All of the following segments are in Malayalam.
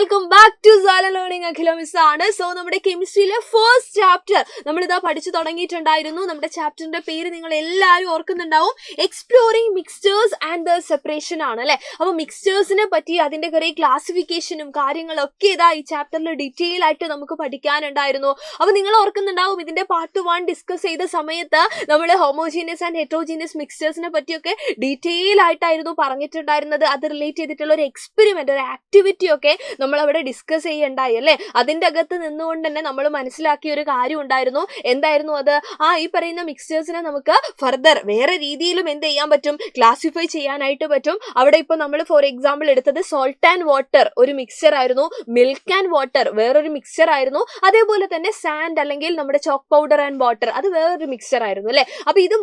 വെൽക്കം ബാക്ക് ടു സാല ലേണിംഗ് അഖില മിസ് ആണ്. സോ നമ്മുടെ കെമിസ്ട്രിയിലെ ഫസ്റ്റ് ചാപ്റ്റർ നമ്മളിതാ പഠിച്ചു തുടങ്ങിയിട്ടുണ്ടായിരുന്നു. നമ്മുടെ ചാപ്റ്ററിന്റെ പേര് നിങ്ങൾ എല്ലാവരും ഓർക്കുന്നുണ്ടാവും, exploring mixtures and the separation ആണ് അല്ലെ. അപ്പൊ മിക്സ്ചേഴ്സിനെ പറ്റി അതിന്റെ കുറെ ക്ലാസിഫിക്കേഷനും കാര്യങ്ങളൊക്കെ ഇതാ ഈ ചാപ്റ്ററിൽ ഡീറ്റെയിൽ ആയിട്ട് നമുക്ക് പഠിക്കാനുണ്ടായിരുന്നു. അപ്പൊ നിങ്ങൾ ഓർക്കുന്നുണ്ടാവും, ഇതിന്റെ പാർട്ട് 1 ഡിസ്കസ് ചെയ്ത സമയത്ത് നമ്മൾ ഹോമോജീനിയസ് ആൻഡ് ഹെറ്ററോജീനിയസ് മിക്സ്ചേഴ്സിനെ പറ്റിയൊക്കെ ഡീറ്റെയിൽ ആയിട്ടായിരുന്നു പറഞ്ഞിട്ടുണ്ടായിരുന്നത്. അത് റിലേറ്റ് ചെയ്തിട്ടുള്ള ഒരു എക്സ്പെരിമെന്റ്, ഒരു ആക്ടിവിറ്റി ഒക്കെ നമ്മൾ അവിടെ ഡിസ്കസ് ചെയ്യണ്ടായി അല്ലേ. അതിന്റെ അകത്ത് നിന്നുകൊണ്ട് തന്നെ നമ്മൾ മനസ്സിലാക്കിയ ഒരു കാര്യം ഉണ്ടായിരുന്നു. എന്തായിരുന്നു അത്? ഈ പറയുന്ന മിക്സ്ചേഴ്സിനെ നമുക്ക് ഫർദർ വേറെ രീതിയിലും എന്ത് ചെയ്യാൻ പറ്റും, ക്ലാസിഫൈ ചെയ്യാനായിട്ട് പറ്റും. അവിടെ ഇപ്പൊ നമ്മൾ ഫോർ എക്സാമ്പിൾ എടുത്തത് സോൾട്ട് ആൻഡ് വാട്ടർ ഒരു മിക്സ്ചർ ആയിരുന്നു, മിൽക്ക് ആൻഡ് വാട്ടർ വേറൊരു മിക്സ്ചർ ആയിരുന്നു, അതേപോലെ തന്നെ സാൻഡ് അല്ലെങ്കിൽ നമ്മുടെ ചോക്ക് പൗഡർ ആൻഡ് വാട്ടർ അത് വേറൊരു മിക്സ്ചർ ആയിരുന്നു അല്ലെ. അപ്പൊ ഇത്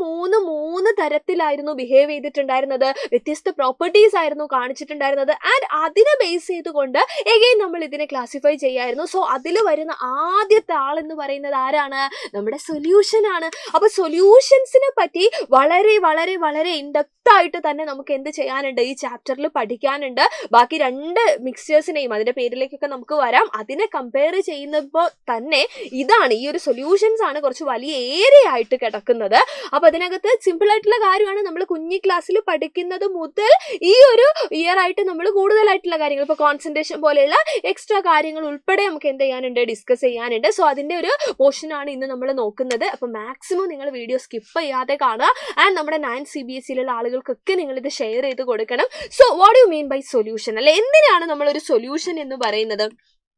മൂന്ന് തരത്തിലായിരുന്നു ബിഹേവ് ചെയ്തിട്ടുണ്ടായിരുന്നത്, വ്യത്യസ്ത പ്രോപ്പർട്ടീസ് ആയിരുന്നു കാണിച്ചിട്ടുണ്ടായിരുന്നത്. ആൻഡ് അതിനെ ബേസ് ചെയ്തുകൊണ്ട് എഗെയിൻ നമ്മൾ ഇതിനെ ക്ലാസിഫൈ ചെയ്യായിരുന്നു. സോ അതിൽ വരുന്ന ആദ്യത്തെ ആളെന്ന് പറയുന്നത് ആരാണ്? നമ്മുടെ സൊല്യൂഷൻ ആണ്. അപ്പൊ സൊല്യൂഷൻസിനെ പറ്റി വളരെ വളരെ വളരെ ഇൻഡെപ്ത് ആയിട്ട് തന്നെ നമുക്ക് എന്ത് ചെയ്യാനുണ്ട്, ഈ ചാപ്റ്ററിൽ പഠിക്കാനുണ്ട്. ബാക്കി 2 മിക്സ്ചേഴ്സിനെയും അതിന്റെ പേരിലേക്കൊക്കെ നമുക്ക് വരാം. അതിനെ കമ്പയർ ചെയ്യുന്നപ്പോൾ തന്നെ ഇതാണ്, ഈ ഒരു സൊല്യൂഷൻസ് ആണ് കുറച്ച് വലിയ ഏരിയ ആയിട്ട് കിടക്കുന്നത്. അപ്പൊ അതിനകത്ത് സിമ്പിൾ ആയിട്ടുള്ള കാര്യമാണ്, നമ്മൾ കുഞ്ഞി ക്ലാസ്സിൽ പഠിക്കുന്നത് മുതൽ ഈ ഒരു ഇയർ ആയിട്ട് നമ്മൾ കൂടുതലായിട്ടുള്ള കാര്യങ്ങൾ, ഇപ്പൊ കോൺസെൻട്രേഷൻ പോലെയുള്ള എക്സ്ട്രാ കാര്യങ്ങൾ ഉൾപ്പെടെ നമുക്ക് എന്ത് ചെയ്യാനുണ്ട്, ഡിസ്കസ് ചെയ്യാനുണ്ട്. സോ അതിന്റെ ഒരു പോർഷൻ ആണ് ഇന്ന് നമ്മൾ നോക്കുന്നത്. അപ്പൊ മാക്സിമം നിങ്ങൾ വീഡിയോ സ്കിപ്പ് ചെയ്യാതെ കാണുക. ആൻഡ് നമ്മുടെ 9 CBSE ആളുകൾക്കൊക്കെ നിങ്ങൾ ഇത് ഷെയർ ചെയ്ത് കൊടുക്കണം. So what you mean by solution അല്ലെ, എന്തിനാണ് നമ്മളൊരു സൊല്യൂഷൻ എന്ന് പറയുന്നത്?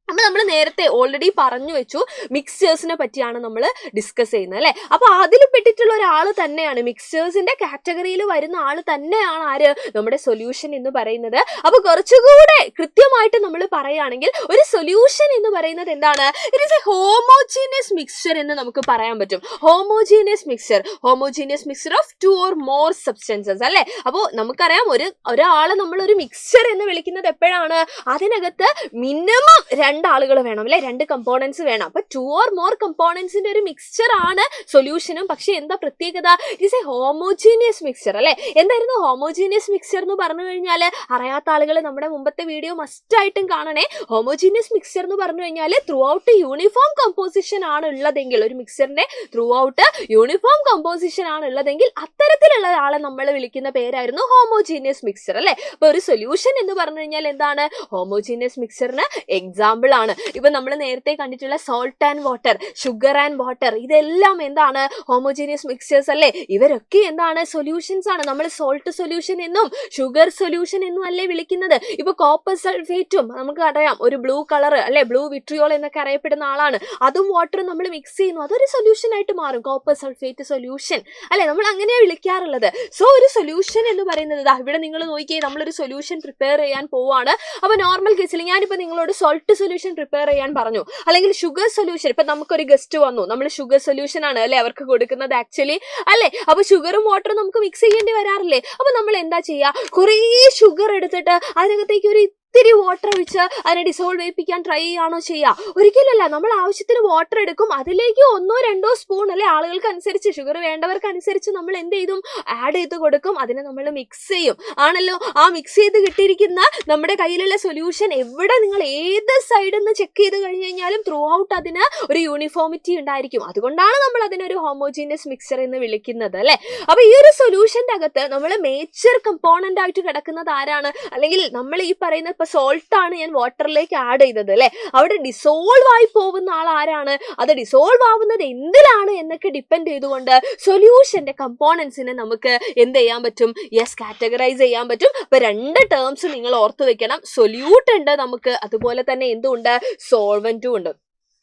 നമ്മൾ നേരത്തെ ഓൾറെഡി പറഞ്ഞു വെച്ചു, മിക്സ്ചേഴ്സിനെ പറ്റിയാണ് നമ്മൾ ഡിസ്കസ് ചെയ്യുന്നത് അല്ലെ. അപ്പൊ അതിൽ പെട്ടിട്ടുള്ള ഒരാൾ തന്നെയാണ്, മിക്സ്ചേഴ്സിന്റെ കാറ്റഗറിയിൽ വരുന്ന ആൾ തന്നെയാണ് ആര്, നമ്മുടെ സൊല്യൂഷൻ എന്ന് പറയുന്നത്. അപ്പൊ കുറച്ചുകൂടെ കൃത്യമായിട്ട് നമ്മൾ പറയുകയാണെങ്കിൽ ഒരു സൊല്യൂഷൻ എന്ന് പറയുന്നത് എന്താണ്? It is A homogeneous mixture എന്ന് നമുക്ക് പറയാൻ പറ്റും. Homogeneous mixture of 2 or more substances അല്ലെ. അപ്പോൾ നമുക്കറിയാം, ഒരാളെ നമ്മൾ ഒരു മിക്സ്ചർ എന്ന് വിളിക്കുന്നത് എപ്പോഴാണ്? അതിനകത്ത് മിനിമം 2 ആളുകൾ വേണം അല്ലെ, 2 കമ്പോണൻസ് വേണം. അപ്പൊ 2 or more കമ്പോണൻസിന്റെ ഒരു മിക്സ്ചർ ആണ് സൊല്യൂഷനും. പക്ഷെ എന്താ പ്രത്യേകത? It is A homogeneous mixture അല്ലെ. എന്തായിരുന്നു ഹോമോജീനിയസ് മിക്സ്ചർ എന്ന് പറഞ്ഞു കഴിഞ്ഞാൽ? അറിയാത്ത ആളുകൾ നമ്മുടെ മുമ്പത്തെ വീഡിയോ മസ്റ്റ് ആയിട്ടും കാണണേ. ഹോമോജീനിയസ് മിക്സ്ചർ എന്ന് പറഞ്ഞു കഴിഞ്ഞാൽ ത്രൂ ഔട്ട് യൂണിഫോം കമ്പോസിഷൻ ആണ് ഉള്ളതെങ്കിൽ, ഒരു മിക്സ്ചറിന്റെ ത്രൂ ഔട്ട് യൂണിഫോം കമ്പോസിഷൻ ആണ് ഉള്ളതെങ്കിൽ അത്തരത്തിലുള്ള ആളെ നമ്മൾ വിളിക്കുന്ന പേരായിരുന്നു ഹോമോജീനിയസ് മിക്സ്ചർ അല്ലെ. അപ്പൊ ഒരു സൊല്യൂഷൻ എന്ന് പറഞ്ഞു കഴിഞ്ഞാൽ എന്താണ്? ഹോമോജീനിയസ് മിക്സ്ചറിന് എക്സാമ്പിൾ ആണ്. ഇപ്പൊ നമ്മൾ നേരത്തെ കണ്ടിട്ടുള്ള salt and water, sugar and water, ഇതെല്ലാം എന്താണ്? ഹോമോജീനിയസ് മിക്സ്ചേഴ്സ് അല്ലേ. ഇവരൊക്കെ എന്താണ്? സൊല്യൂഷൻസ് ആണ്. നമ്മൾ സോൾട്ട് സൊല്യൂഷൻ എന്നും ഷുഗർ സൊല്യൂഷൻ എന്നും അല്ലേ വിളിക്കുന്നത്. ഇപ്പൊ കോപ്പർ സൾഫേറ്റും നമുക്ക് അറിയാം, ഒരു ബ്ലൂ കളർ അല്ലെ, ബ്ലൂ വിട്രിയോൾ എന്നൊക്കെ അറിയപ്പെടുന്ന ആളാണ്. അതും വാട്ടറും നമ്മൾ മിക്സ് ചെയ്യുന്നു, അതൊരു സൊല്യൂഷൻ ആയിട്ട് മാറും, കോപ്പർ സൾഫേറ്റ് സൊല്യൂഷൻ അല്ലെ. നമ്മൾ അങ്ങനെയാണ് വിളിക്കാറുള്ളത്. സോ ഒരു സൊല്യൂഷൻ എന്ന് പറയുന്നത് ഇവിടെ നിങ്ങൾ നോക്കിയേ, നമ്മളൊരു സൊല്യൂഷൻ പ്രിപ്പയർ ചെയ്യാൻ പോവാണ്. അപ്പൊ നോർമൽ കേസിൽ ഞാനിപ്പോ നിങ്ങളോട് സോൾട്ട് സൊല്യൂഷൻ പ്രിപ്പയർ ചെയ്യാൻ പറഞ്ഞു, അല്ലെങ്കിൽ ഷുഗർ സൊല്യൂഷൻ, ഇപ്പൊ നമുക്കൊരു ഗസ്റ്റ് വന്നു, നമ്മൾ ഷുഗർ സൊല്യൂഷൻ ആണ് അല്ലെ അവർക്ക് കൊടുക്കുന്നത് ആക്ച്വലി അല്ലെ. അപ്പൊ ഷുഗറും വാട്ടറും നമുക്ക് മിക്സ് ചെയ്യേണ്ടി വരാറില്ലേ. അപ്പൊ നമ്മൾ എന്താ ചെയ്യാ, കുറേ ഷുഗർ എടുത്തിട്ട് അതിനകത്തേക്ക് ഒരു ഇത്തിരി വാട്ടർ ഒഴിച്ച് അതിനെ ഡിസോൾവ് ചെയ്യിപ്പിക്കാൻ ട്രൈ ചെയ്യാണോ ചെയ്യുക? ഒരിക്കലല്ല. നമ്മൾ ആവശ്യത്തിന് വാട്ടർ എടുക്കും, അതിലേക്ക് 1-2 സ്പൂൺ അല്ലെ, ആളുകൾക്ക് അനുസരിച്ച്, ഷുഗർ വേണ്ടവർക്ക് അനുസരിച്ച് നമ്മൾ എന്ത് ചെയ്തും, ആഡ് ചെയ്ത് കൊടുക്കും. അതിനെ നമ്മൾ മിക്സ് ചെയ്യും ആണല്ലോ. ആ മിക്സ് ചെയ്ത് കിട്ടിയിരിക്കുന്ന നമ്മുടെ കയ്യിലുള്ള സൊല്യൂഷൻ എവിടെ നിങ്ങൾ ഏത് സൈഡിൽ നിന്ന് ചെക്ക് ചെയ്ത് കഴിഞ്ഞ് കഴിഞ്ഞാലും ത്രൂ ഔട്ട് അതിന് ഒരു യൂണിഫോമിറ്റി ഉണ്ടായിരിക്കും. അതുകൊണ്ടാണ് നമ്മൾ അതിനൊരു ഹോമോജീനിയസ് മിക്സ്ചർ എന്ന് വിളിക്കുന്നത് അല്ലെ. അപ്പൊ ഈ ഒരു സൊല്യൂഷന്റെ അകത്ത് നമ്മൾ മേജർ കമ്പോണന്റ് ആയിട്ട് കിടക്കുന്നത് ആരാണ്? അല്ലെങ്കിൽ നമ്മൾ ഈ പറയുന്ന സോൾട്ട് ആണ് ഞാൻ വാട്ടറിലേക്ക് ആഡ് ചെയ്തത് അല്ലെ, അവിടെ ഡിസോൾവ് ആയി പോകുന്ന ആൾ ആരാണ്? അത് ഡിസോൾവ് ആവുന്നത് എന്തിലാണ് എന്നൊക്കെ ഡിപ്പെൻഡ് ചെയ്തുകൊണ്ട് സൊല്യൂഷന്റെ കമ്പോണൻസിനെ നമുക്ക് എന്ത് ചെയ്യാൻ പറ്റും? യെസ്, കാറ്റഗറൈസ് ചെയ്യാൻ പറ്റും. അപ്പൊ 2 ടേംസ് നിങ്ങൾ ഓർത്ത് വെക്കണം. സൊല്യൂട്ട് ഉണ്ട് നമുക്ക്, അതുപോലെ തന്നെ എന്തുണ്ട്? സോൾവെന്റും ഉണ്ട്.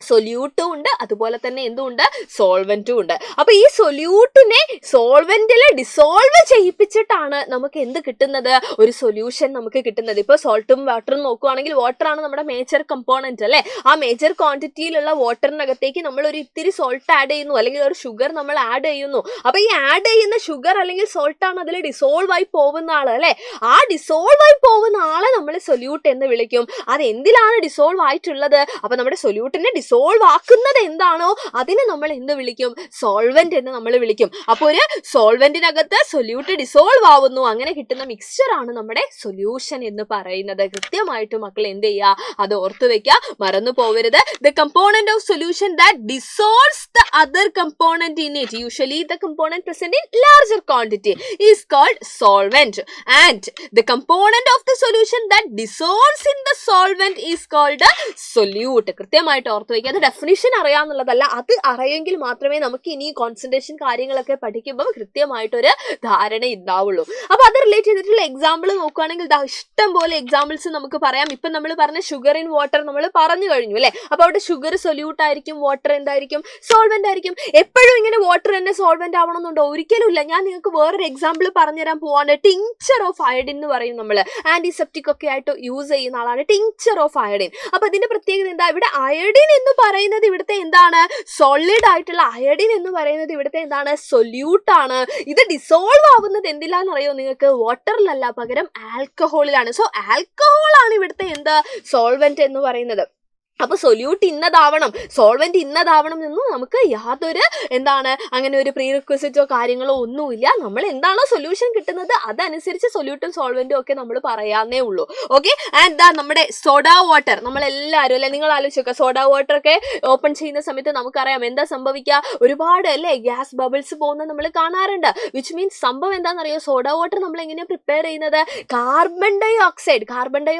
സൊല്യൂട്ടും ഉണ്ട്, അതുപോലെ തന്നെ എന്തുണ്ട്? സോൾവെന്റും ഉണ്ട്. അപ്പൊ ഈ സൊല്യൂട്ടിനെ സോൾവെന്റിൽ ഡിസോൾവ് ചെയ്യിപ്പിച്ചിട്ടാണ് നമുക്ക് എന്ത് കിട്ടുന്നത്? ഒരു സൊല്യൂഷൻ നമുക്ക് കിട്ടുന്നത്. ഇപ്പൊ സോൾട്ടും വാട്ടറും നോക്കുവാണെങ്കിൽ വാട്ടർ ആണ് നമ്മുടെ മേജർ കമ്പോണന്റ് അല്ലെ. ആ മേജർ ക്വാണ്ടിറ്റിയിലുള്ള വാട്ടറിനകത്തേക്ക് നമ്മൾ ഒരു ഇത്തിരി സോൾട്ട് ആഡ് ചെയ്യുന്നു, അല്ലെങ്കിൽ ഒരു ഷുഗർ നമ്മൾ ആഡ് ചെയ്യുന്നു. അപ്പൊ ഈ ആഡ് ചെയ്യുന്ന ഷുഗർ അല്ലെങ്കിൽ സോൾട്ട് ആണ് അതിൽ ഡിസോൾവ് ആയി പോകുന്ന ആള് അല്ലെ. ആ ഡിസോൾവ് ആയി പോകുന്ന ആളെ നമ്മൾ സൊല്യൂട്ട് എന്ന് വിളിക്കും. അത് എന്തിലാണ് ഡിസോൾവ് ആയിട്ടുള്ളത്? അപ്പൊ നമ്മുടെ സൊല്യൂട്ടിനെ ഡിസോൾവ് ആക്കുന്നത് എന്താണോ അതിനെ നമ്മൾ എന്ത് വിളിക്കും? സോൾവെന്റ് എന്ന് നമ്മൾ വിളിക്കും. അപ്പോൾ ഒരു സോൾവെന്റിനകത്ത് സൊല്യൂട്ട് ഡിസോൾവ് ആവുന്നു, അങ്ങനെ കിട്ടുന്ന മിക്സ്ചർ ആണ് നമ്മുടെ സൊല്യൂഷൻ എന്ന് പറയുന്നത്. കൃത്യമായിട്ട് മക്കൾ എന്ത് ചെയ്യുക? അത് ഓർത്തു വെക്കുക, മറന്നു പോവരുത്. The component of solution that dissolves the other component in it, usually the component present in larger quantity is called solvent, and the component of the solution that dissolves in the solvent is called solute. കൃത്യമായിട്ട് ഓർത്തു വെക്കുക. അത് ഡെഫിനിഷൻ അറിയാന്നുള്ളതല്ല, അത് അറിയെങ്കിൽ മാത്രമേ നമുക്ക് ഇനി കോൺസെൻട്രേഷൻ കാര്യങ്ങളൊക്കെ പഠിക്കുമ്പോൾ കൃത്യമായിട്ടൊരു ധാരണ ഉണ്ടാവുള്ളൂ. അപ്പൊ അത് റിലേറ്റ് ചെയ്തിട്ടുള്ള എക്സാമ്പിൾ നോക്കുകയാണെങ്കിൽ ഇഷ്ടം പോലെ എക്സാമ്പിൾസ് നമുക്ക് പറയാം. ഇപ്പൊ നമ്മൾ പറഞ്ഞ ഷുഗർ ഇൻ വാട്ടർ നമ്മൾ പറഞ്ഞു കഴിഞ്ഞു അല്ലെ. അപ്പൊ അവിടെ ഷുഗർ സൊല്യൂട്ട് ആയിരിക്കും, വാട്ടർ എന്തായിരിക്കും? സോൾവെന്റ് ആയിരിക്കും. എപ്പോഴും ഇങ്ങനെ വാട്ടർ തന്നെ സോൾവെന്റ് ആവണമെന്നുണ്ടോ? ഒരിക്കലും ഇല്ല. ഞാൻ നിങ്ങൾക്ക് വേറൊരു എക്സാമ്പിൾ പറഞ്ഞുതരാൻ പോവാണ്. ടിങ്ചർ ഓഫ് അയഡിൻ എന്ന് പറയും. നമ്മൾ ആന്റിസെപ്റ്റിക് ഒക്കെ ആയിട്ട് യൂസ് ചെയ്യുന്ന ആളാണ് ടിങ്ചർ ഓഫ് അയഡിൻ. അപ്പൊ അതിന്റെ പ്രത്യേകത എന്താ? ഇവിടെ അയഡിൻ എന്ന് പറയുന്നത് ഇവിടുത്തെ എന്താണ്? സോളിഡ് ആയിട്ടുള്ള അയഡിൻ എന്ന് പറയുന്നത് ഇവിടുത്തെ എന്താണ്? സൊല്യൂട്ട് ആണ്. ഇത് ഡിസോൾവ് ആവുന്നത് എന്തിലാന്ന് അറിയോ നിങ്ങൾക്ക്? വാട്ടറിലല്ല, പകരം ആൽക്കഹോളിലാണ്. സോ ആൽക്കഹോൾ ആണ് ഇവിടുത്തെ എന്താ? സോൾവെന്റ് എന്ന് പറയുന്നത്. അപ്പൊ സൊല്യൂട്ട് ഇന്നതാവണം, സോൾവെന്റ് ഇന്നതാവണം എന്നും നമുക്ക് യാതൊരു എന്താണ് അങ്ങനെ ഒരു പ്രീ റിക്വസിറ്റോ കാര്യങ്ങളോ ഒന്നുമില്ല. നമ്മൾ എന്താണോ സൊല്യൂഷൻ കിട്ടുന്നത് അതനുസരിച്ച് സൊല്യൂട്ടും സോൾവെന്റും ഒക്കെ നമ്മൾ പറയാന്നേ ഉള്ളൂ. ഓക്കെ. ആൻഡ് നമ്മുടെ സോഡാ വാട്ടർ നമ്മളെല്ലാവരും അല്ലെ, നിങ്ങൾ ആലോചിച്ചൊക്കെ സോഡാ വാട്ടർ ഒക്കെ ഓപ്പൺ ചെയ്യുന്ന സമയത്ത് നമുക്കറിയാം എന്താ സംഭവിക്കുക? ഒരുപാട് അല്ലെ ഗ്യാസ് ബബിൾസ് പോകുന്നത് നമ്മൾ കാണാറുണ്ട്. വിച്ച് മീൻസ് സംഭവം എന്താണെന്നറിയോ? സോഡാ വാട്ടർ നമ്മൾ എങ്ങനെയാണ് പ്രിപ്പയർ ചെയ്യുന്നത്? കാർബൺ ഡൈ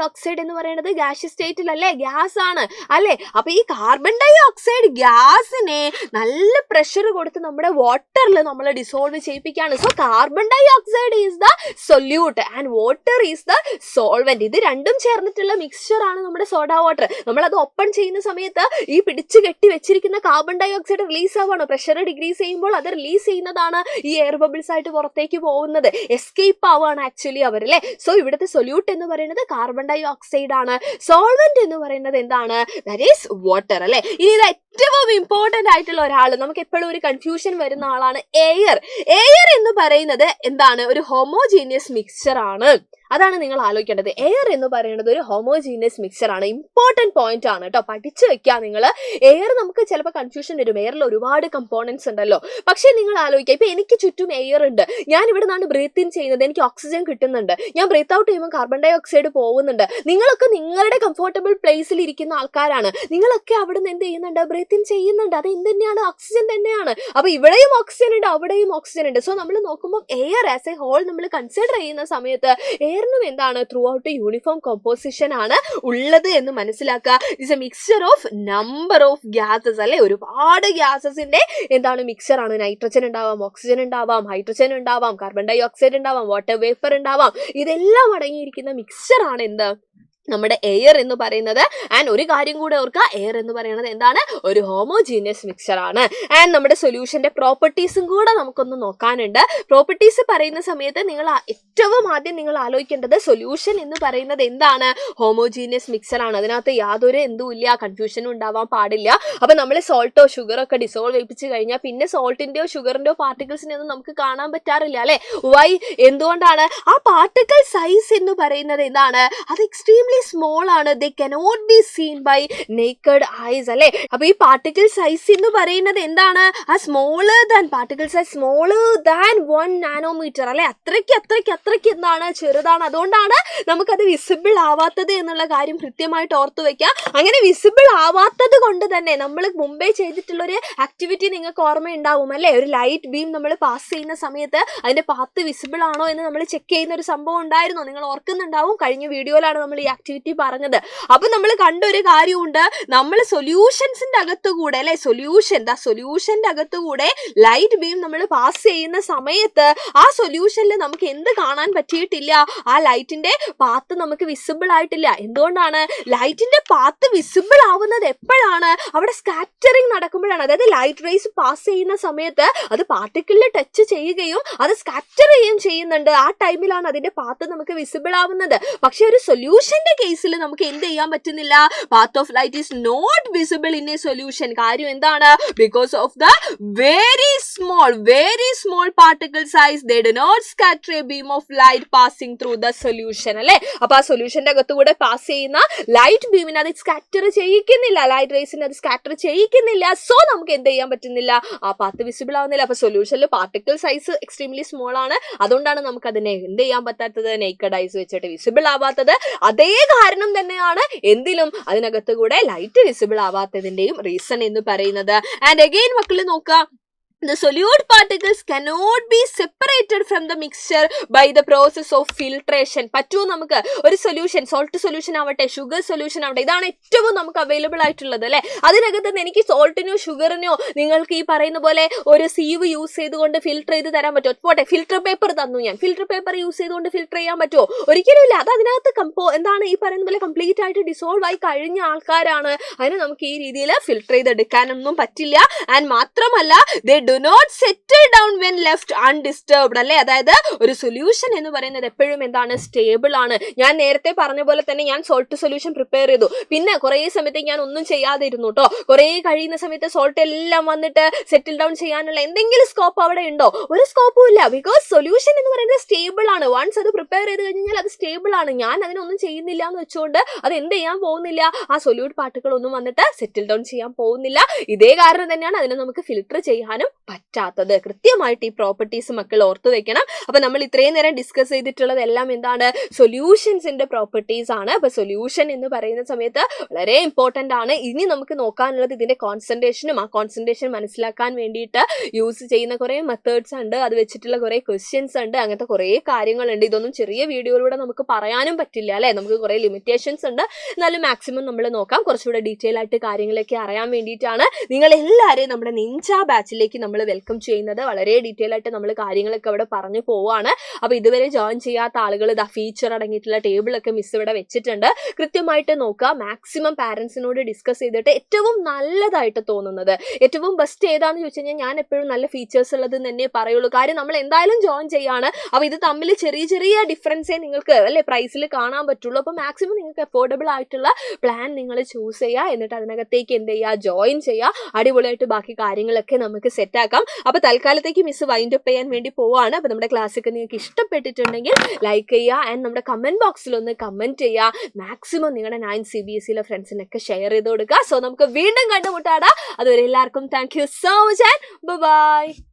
ഓക്സൈഡ് എന്ന് പറയുന്നത് ഗ്യാസ് സ്റ്റേറ്റിലല്ലേ, ഗ്യാസ് ആണ് അല്ലെ. അപ്പൊ ഈ കാർബൺ ഡൈ ഓക്സൈഡ് ഗ്യാസിനെ നല്ല പ്രഷർ കൊടുത്ത് നമ്മുടെ വാട്ടറിൽ നമ്മൾ ഡിസോൾവ് ചെയ്യിപ്പിക്കുകയാണ്. So carbon dioxide is the solute and water is the solvent. ഇത് രണ്ടും ചേർന്നിട്ടുള്ള മിക്സ്ചർ ആണ് നമ്മുടെ സോഡാ വാട്ടർ. നമ്മൾ അത് ഓപ്പൺ ചെയ്യുന്ന സമയത്ത് ഈ പിടിച്ചു കെട്ടി വെച്ചിരിക്കുന്ന കാർബൺ ഡൈ ഓക്സൈഡ് റിലീസ് ആവാണ്. പ്രഷർ ഡിക്രീസ് ചെയ്യുമ്പോൾ അത് റിലീസ് ചെയ്യുന്നതാണ് ഈ എയർ ബബിൾസ് ആയിട്ട് പുറത്തേക്ക് പോകുന്നത്. എസ്കേപ്പ് ആവാണ് ആക്ച്വലി അവർ അല്ലെ. സോ ഇവിടുത്തെ സൊല്യൂട്ട് എന്ന് പറയുന്നത് കാർബൺ ഡൈ ഓക്സൈഡ് ആണ്. സോൾവെന്റ് എന്ന് പറയുന്നത് എന്താണ്? That is water അല്ലെ. ഇനി ഇത് ഏറ്റവും ഇമ്പോർട്ടന്റ് ആയിട്ടുള്ള ഒരാൾ, നമുക്ക് എപ്പോഴും ഒരു കൺഫ്യൂഷൻ വരുന്ന ആളാണ് എയർ. എയർ എന്ന് പറയുന്നത് എന്താണ്? ഒരു ഹോമോജീനിയസ് മിക്സ്ചർ ആണ്. അതാണ് നിങ്ങൾ ആലോചിക്കേണ്ടത്. എയർ എന്ന് പറയുന്നത് ഒരു ഹോമോജീനിയസ് മിക്സ്ചർ ആണ്. ഇമ്പോർട്ടന്റ് പോയിന്റ് ആണ് കേട്ടോ, പഠിച്ചു വെക്കുക നിങ്ങൾ. എയർ നമുക്ക് ചിലപ്പോൾ കൺഫ്യൂഷൻ വരും. എയറിൽ ഒരുപാട് കമ്പോണൻസ് ഉണ്ടല്ലോ. പക്ഷേ നിങ്ങൾ ആലോചിക്കുക, ഇപ്പൊ എനിക്ക് ചുറ്റും എയർ ഉണ്ട്, ഞാൻ ഇവിടെ നിന്നാണ് ബ്രീത്ത് ഇൻ ചെയ്യുന്നത്, എനിക്ക് ഓക്സിജൻ കിട്ടുന്നുണ്ട്. ഞാൻ ബ്രീത്ത് ഔട്ട് ചെയ്യുമ്പോൾ കാർബൺ ഡൈ ഓക്സൈഡ് പോകുന്നുണ്ട്. നിങ്ങളൊക്കെ നിങ്ങളുടെ കംഫർട്ടബിൾ പ്ലേസിൽ ഇരിക്കുന്ന ആൾക്കാരാണ്. നിങ്ങളൊക്കെ അവിടെ നിന്ന് എന്ത് ചെയ്യുന്നുണ്ട്? ബ്രീത്ത് ഇൻ ചെയ്യുന്നുണ്ട്. അത് എന്ത് തന്നെയാണ്? ഓക്സിജൻ തന്നെയാണ്. അപ്പൊ ഇവിടെയും ഓക്സിജൻ ഉണ്ട്, അവിടെയും ഓക്സിജൻ ഉണ്ട്. സോ നമ്മൾ നോക്കുമ്പോൾ എയർ ആസ് എ ഹോൾ നമ്മൾ കൺസിഡർ ചെയ്യുന്ന സമയത്ത് എയറിനും എന്താണ്? ത്രൂ ഔട്ട് യൂണിഫോം കോമ്പോസിഷൻ ആണ് ഉള്ളത് എന്ന് മനസ്സിലാക്കുക. It's A mixture of number of gases അല്ലെ. ഒരുപാട് ഗ്യാസസിന്റെ എന്താണ്? മിക്സ്ചർ ആണ്. നൈട്രജൻ ഉണ്ടാവാം, ഓക്സിജൻ ഉണ്ടാവാം, ഹൈഡ്രജൻ ഉണ്ടാവാം, കാർബൺ ഡൈ ഓക്സൈഡ് ഉണ്ടാവാം, വാട്ടർ വേപ്പർ ഉണ്ടാവാം. ഇതെല്ലാം അടങ്ങിയിരിക്കുന്ന മിക്സ്ചർ ആണ് എന്ത്? നമ്മുടെ എയർ എന്ന് പറയുന്നത്. ആൻഡ് ഒരു കാര്യം കൂടെ ഓർക്കുക, എയർ എന്ന് പറയുന്നത് എന്താണ്? ഒരു ഹോമോജീനിയസ് മിക്സ്ചർ ആണ്. ആൻഡ് നമ്മുടെ സൊല്യൂഷന്റെ പ്രോപ്പർട്ടീസും കൂടെ നമുക്കൊന്ന് നോക്കാനുണ്ട്. പ്രോപ്പർട്ടീസ് പറയുന്ന സമയത്ത് നിങ്ങൾ ഏറ്റവും ആദ്യം നിങ്ങൾ ആലോചിക്കേണ്ടത് സൊല്യൂഷൻ എന്ന് പറയുന്നത് എന്താണ്? ഹോമോജീനിയസ് മിക്സ്ചർ ആണ്. അതിനകത്ത് യാതൊരു എന്തുമില്ല, കൺഫ്യൂഷനും ഉണ്ടാവാൻ പാടില്ല. അപ്പൊ നമ്മൾ സോൾട്ടോ ഷുഗറോ ഒക്കെ ഡിസോൾവ് ചെയ്യിപ്പിച്ച് കഴിഞ്ഞാൽ പിന്നെ സോൾട്ടിന്റെയോ ഷുഗറിന്റെയോ പാർട്ടിക്കിൾസിനെ ഒന്നും നമുക്ക് കാണാൻ പറ്റാറില്ല അല്ലെ. വൈ? എന്തുകൊണ്ടാണ്? ആ പാർട്ടിക്കിൾ സൈസ് എന്ന് പറയുന്നത് എന്താണ്? അത് എക്സ്ട്രീംലി സ്മോൾ ആണ്. They cannot be seen by naked eyes അല്ലെ. അപ്പൊ ഈ പാർട്ടിക്കിൾ സൈസ് എന്ന് പറയുന്നത് എന്താണ്? ആ smaller than particle size smaller than 1 nanometre അല്ലെ. അത്രയ്ക്ക് എന്താണ്? ചെറുതാണ്. അതുകൊണ്ടാണ് നമുക്കത് വിസിബിൾ ആവാത്തത് എന്നുള്ള കാര്യം കൃത്യമായിട്ട് ഓർത്തു വെക്കുക. അങ്ങനെ വിസിബിൾ ആവാത്തത് കൊണ്ട് തന്നെ നമ്മൾ മുമ്പേ ചെയ്തിട്ടുള്ളൊരു ആക്ടിവിറ്റി നിങ്ങൾക്ക് ഓർമ്മയുണ്ടാവും അല്ലെ. ഒരു ലൈറ്റ് ബീം നമ്മൾ പാസ് ചെയ്യുന്ന സമയത്ത് അതിന്റെ പാത്ത് വിസിബിൾ ആണോ എന്ന് നമ്മൾ ചെക്ക് ചെയ്യുന്ന ഒരു സംഭവം ഉണ്ടായിരുന്നു. നിങ്ങൾ ഓർക്കുന്നുണ്ടാവും. കഴിഞ്ഞ വീഡിയോയിലാണ് നമ്മൾ ഈ ആക്ടിവിറ്റി പറഞ്ഞത്. അപ്പൊ നമ്മൾ കണ്ടൊരു കാര്യമുണ്ട്, നമ്മൾ സൊല്യൂഷൻസിന്റെ അകത്തുകൂടെ അല്ലെ, സൊല്യൂഷന്റെ അകത്തുകൂടെ ലൈറ്റ് ബീം നമ്മൾ പാസ് ചെയ്യുന്ന സമയത്ത് ആ സൊല്യൂഷനിൽ നമുക്ക് എന്ത് കാണാൻ പറ്റിയിട്ടില്ല? ആ ലൈറ്റിന്റെ പാത്ത് നമുക്ക് വിസിബിൾ ആയിട്ടില്ല. എന്തുകൊണ്ടാണ്? ലൈറ്റിന്റെ പാത്ത് വിസിബിൾ ആവുന്നത് എപ്പോഴാണ്? അവിടെ സ്കാറ്ററിങ് നടക്കുമ്പോഴാണ്. അതായത് ലൈറ്റ് റേസ് പാസ് ചെയ്യുന്ന സമയത്ത് അത് പാർട്ടിക്കിളിൽ ടച്ച് ചെയ്യുകയും അത് സ്കാറ്റർ ചെയ്യുകയും ചെയ്യുന്നുണ്ട്. ആ ടൈമിലാണ് അതിന്റെ പാത്ത് നമുക്ക് വിസിബിൾ ആവുന്നത്. പക്ഷെ ഒരു സൊല്യൂഷന്റെ സൊല്യൂഷന്റെ കേസിൽ നമുക്ക് എന്ത് ചെയ്യാൻ പറ്റുന്നില്ല? Path of light is not visible in a solution. കാര്യം എന്താണ്? Because of the very small particle size, they do not scatter a beam of light passing through the solution. അല്ലെ, അപ്പൊ ആ സൊല്യൂഷന്റെ അകത്തുകൂടെ പാസ് ചെയ്യുന്ന ലൈറ്റ് ബീമിനെ അത് സ്കാറ്റർ ചെയ്യിക്കുന്നില്ല, ലൈറ്റ് റേസിനെ അത് സ്കാറ്റർ ചെയ്യിക്കുന്നില്ല. സോ നമുക്ക് എന്ത് ചെയ്യാൻ പറ്റുന്നില്ല? ആ പാത്ത് വിസിബിൾ ആവുന്നില്ല. അപ്പൊ സൊല്യൂഷനിൽ പാർട്ടിക്കിൾ സൈസ് എക്സ്ട്രീംലി സ്മോൾ ആണ്. അതുകൊണ്ടാണ് നമുക്ക് അതിനെ എന്ത് ചെയ്യാൻ പറ്റാത്തത്? നേക്കഡ് ഐസ് വെച്ചിട്ട് വിസിബിൾ ആവാത്തത്. അതേ കാരണം തന്നെയാണ് എന്തിലും അതിനകത്ത് കൂടെ ലൈറ്റ് വിസിബിൾ ആവാത്തതിന്റെയും റീസൺ എന്ന് പറയുന്നത്. ആൻഡ് അഗെയിൻ മക്കള് നോക്കാം, the solute particles cannot be separated from the mixture by the process of filtration. പറ്റുമോ നമുക്ക് ഒരു സൊല്യൂഷൻ, സോൾട്ട് സൊല്യൂഷൻ ആവട്ടെ, ഷുഗർ സൊല്യൂഷൻ ആവട്ടെ, ഇതാണ് ഏറ്റവും നമുക്ക് അവൈലബിൾ ആയിട്ടുള്ളത് അല്ലെ. അതിനകത്ത് നിന്ന് എനിക്ക് സോൾട്ടിനോ ഷുഗറിനോ നിങ്ങൾക്ക് ഈ പറയുന്ന പോലെ ഒരു സീവ് യൂസ് ചെയ്തുകൊണ്ട് ഫിൽട്ടർ ചെയ്ത് തരാൻ പറ്റുമോ? പോട്ടെ, ഫിൽട്ടർ പേപ്പർ തന്നു ഞാൻ, ഫിൽട്ടർ പേപ്പർ യൂസ് ചെയ്തുകൊണ്ട് ഫിൽട്ടർ ചെയ്യാൻ പറ്റുമോ? ഒരിക്കലും ഇല്ല. അത് അതിനകത്ത് എന്താണ് ഈ പറയുന്ന പോലെ കംപ്ലീറ്റ് ആയിട്ട് ഡിസോൾവ് ആയി കഴിഞ്ഞ ആൾക്കാരാണ്. അതിന് നമുക്ക് ഈ രീതിയിൽ ഫിൽട്ടർ ചെയ്തെടുക്കാനൊന്നും പറ്റില്ല. ആൻഡ് മാത്രമല്ല do not settle down when left undisturbed. അല്ലെ, അതായത് ഒരു സൊല്യൂഷൻ എന്ന് പറയുന്നത് എപ്പോഴും എന്താണ്? സ്റ്റേബിൾ ആണ്. ഞാൻ നേരത്തെ പറഞ്ഞ പോലെ തന്നെ ഞാൻ സോൾട്ട് സൊല്യൂഷൻ പ്രിപ്പയർ ചെയ്തു, പിന്നെ കുറേ സമയത്തേക്ക് ഞാൻ ഒന്നും ചെയ്യാതെ ഇരുന്നു കേട്ടോ. കുറേ കഴിയുന്ന സമയത്ത് സോൾട്ട് എല്ലാം വന്നിട്ട് സെറ്റിൽ ഡൗൺ ചെയ്യാനുള്ള എന്തെങ്കിലും സ്കോപ്പ് അവിടെ ഉണ്ടോ? ഒരു സ്കോപ്പും ഇല്ല. ബിക്കോസ് സൊല്യൂഷൻ എന്ന് പറയുന്നത് സ്റ്റേബിൾ ആണ്. വൺസ് അത് പ്രിപ്പയർ ചെയ്ത് കഴിഞ്ഞാൽ അത് സ്റ്റേബിൾ ആണ്. ഞാൻ അതിനൊന്നും ചെയ്യുന്നില്ല എന്ന് വെച്ചുകൊണ്ട് അത് എന്ത് ചെയ്യാൻ പോകുന്നില്ല? ആ സൊല്യൂട്ട് പാർട്ടിക്കിൾ ഒന്നും വന്നിട്ട് സെറ്റിൽ ഡൗൺ ചെയ്യാൻ പോകുന്നില്ല. ഇതേ കാരണം തന്നെയാണ് അതിനെ നമുക്ക് ഫിൽട്ടർ ചെയ്യാനും പറ്റാത്തത്. കൃത്യമായിട്ട് ഈ പ്രോപ്പർട്ടീസ് മക്കൾ ഓർത്തു വെക്കണം. അപ്പൊ നമ്മൾ ഇത്രയും നേരം ഡിസ്കസ് ചെയ്തിട്ടുള്ളത് എല്ലാം എന്താണ്? സൊല്യൂഷൻസിന്റെ പ്രോപ്പർട്ടീസ് ആണ്. അപ്പൊ സൊല്യൂഷൻ എന്ന് പറയുന്ന സമയത്ത് വളരെ ഇമ്പോർട്ടന്റ് ആണ്. ഇനി നമുക്ക് നോക്കാനുള്ളത് ഇതിന്റെ കോൺസെൻട്രേഷനും, ആ കോൺസെൻട്രേഷൻ മനസ്സിലാക്കാൻ വേണ്ടിയിട്ട് യൂസ് ചെയ്യുന്ന കുറെ മെത്തേഡ്സ് ഉണ്ട്, അത് വെച്ചിട്ടുള്ള കുറെ ക്വസ്റ്റ്യൻസ് ഉണ്ട്, അങ്ങനത്തെ കുറെ കാര്യങ്ങളുണ്ട്. ഇതൊന്നും ചെറിയ വീഡിയോയിലൂടെ നമുക്ക് പറയാനും പറ്റില്ല അല്ലെ, നമുക്ക് കുറെ ലിമിറ്റേഷൻസ് ഉണ്ട്. എന്നാലും മാക്സിമം നമ്മൾ നോക്കാം. കുറച്ചുകൂടെ ഡീറ്റെയിൽ ആയിട്ട് കാര്യങ്ങളൊക്കെ അറിയാൻ വേണ്ടിയിട്ടാണ് നിങ്ങൾ എല്ലാവരെയും നമ്മുടെ നിഞ്ച ബാച്ചിലേക്ക് നമ്മൾ വെൽക്കം ചെയ്യുന്നത്. വളരെ ഡീറ്റെയിൽ ആയിട്ട് നമ്മൾ കാര്യങ്ങളൊക്കെ അവിടെ പറഞ്ഞു പോവാണ്. അപ്പൊ ഇതുവരെ ജോയിൻ ചെയ്യാത്ത ആളുകൾ ഇതാ ഫീച്ചർ അടങ്ങിയിട്ടുള്ള ടേബിളൊക്കെ മിസ് ഇവിടെ വെച്ചിട്ടുണ്ട്. കൃത്യമായിട്ട് നോക്കുക. മാക്സിമം പാരന്റ്സിനോട് ഡിസ്കസ് ചെയ്തിട്ട് ഏറ്റവും നല്ലതായിട്ട് തോന്നുന്നത്, ഏറ്റവും ബെസ്റ്റ് ഏതാണെന്ന് ചോദിച്ചു കഴിഞ്ഞാൽ ഞാൻ എപ്പോഴും നല്ല ഫീച്ചേഴ്സ് ഉള്ളത് തന്നെ പറയുള്ളൂ. കാര്യം നമ്മൾ എന്തായാലും ജോയിൻ ചെയ്യാണ്. അപ്പൊ ഇത് തമ്മിൽ ചെറിയ ചെറിയ ഡിഫറൻസേ നിങ്ങൾക്ക് അല്ലെ പ്രൈസിൽ കാണാൻ പറ്റുള്ളൂ. അപ്പൊ മാക്സിമം നിങ്ങൾക്ക് അഫോർഡബിൾ ആയിട്ടുള്ള പ്ലാൻ നിങ്ങൾ ചൂസ് ചെയ്യുക. എന്നിട്ട് അതിനകത്തേക്ക് എന്ത് ചെയ്യുക? ജോയിൻ ചെയ്യുക. അടിപൊളിയായിട്ട് ബാക്കി കാര്യങ്ങളൊക്കെ നമുക്ക് സെറ്റ് ആക്കാം. അപ്പൊ തൽക്കാലത്തേക്ക് മിസ് വൈൻഡ് അപ്പ് ചെയ്യാൻ വേണ്ടി പോവാണ്. അപ്പൊ നമ്മുടെ ക്ലാസ്സൊക്കെ നിങ്ങൾക്ക് ഇഷ്ടപ്പെട്ടിട്ടുണ്ടെങ്കിൽ ലൈക്ക് ചെയ്യുക. ആൻഡ് നമ്മുടെ കമന്റ് ബോക്സിൽ ഒന്ന് കമന്റ് ചെയ്യുക. മാക്സിമം നിങ്ങളുടെ 9 CBSE ഫ്രണ്ട്സിനൊക്കെ ഷെയർ ചെയ്ത് കൊടുക്കുക. സോ നമുക്ക് വീണ്ടും കണ്ടുമുട്ടാടാ. അതുവരെ എല്ലാവർക്കും thank you so much and by.